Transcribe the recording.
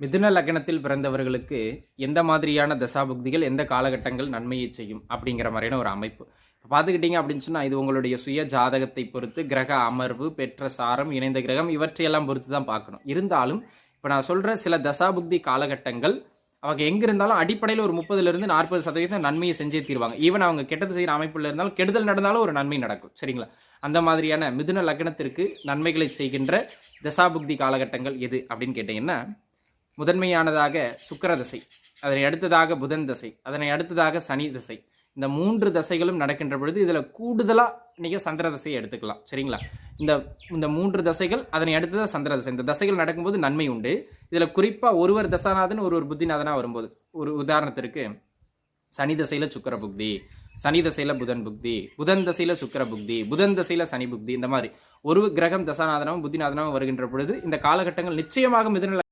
மிதுன லக்னத்தில் பிறந்தவர்களுக்கு எந்த மாதிரியான தசாபுக்திகள் எந்த காலகட்டங்கள் நன்மையை செய்யும் அப்படிங்கிற மாதிரியான ஒரு அமைப்பு. இப்போ பார்த்துக்கிட்டீங்க அப்படின்னு சொன்னால் இது உங்களுடைய சுய ஜாதகத்தை பொறுத்து கிரக அமர்வு, பெற்ற சாரம், இணைந்த கிரகம் இவற்றையெல்லாம் பொறுத்து தான் பார்க்கணும். இருந்தாலும் இப்போ நான் சொல்கிற சில தசாபுக்தி காலகட்டங்கள் அவங்க எங்கே இருந்தாலும் அடிப்படையில் ஒரு 30% நன்மையை செஞ்சே தீர்வாங்க. ஈவன் அவங்க கெட்டது செய்கிற அமைப்பில் இருந்தாலும் கெடுதல் நடந்தாலும் ஒரு நன்மை நடக்கும். சரிங்களா? அந்த மாதிரியான மிதுன லக்னத்திற்கு நன்மைகளை செய்கின்ற தசாபுக்தி காலகட்டங்கள் எது அப்படின்னு கேட்டிங்கன்னா, முதன்மையானதாக சுக்கிர தசை, அதனை அடுத்ததாக புதன் தசை, அதனை அடுத்ததாக சனி தசை. இந்த 3 தசைகளும் நடக்கின்ற பொழுது இதில் கூடுதலாக நீங்கள் சந்திர தசையை எடுத்துக்கலாம். சரிங்களா? இந்த 3 தசைகள், அதனை அடுத்ததாக சந்திர தசை, இந்த தசைகள் நடக்கும்போது நன்மை உண்டு. இதில் குறிப்பாக ஒருவர் தசாநாதன் ஒருவர் புத்திநாதனாக வரும்போது, ஒரு உதாரணத்திற்கு சனி தசையில் சுக்கிர புக்தி, சனி தசையில் புதன் புக்தி, புதன் தசையில் சுக்கிர புக்தி, புதன் தசையில் சனி புக்தி, இந்த மாதிரி ஒரு கிரகம் தசாநாதனமும் புத்திநாதனமும் வருகின்ற பொழுது இந்த காலகட்டங்கள் நிச்சயமாக மிதுன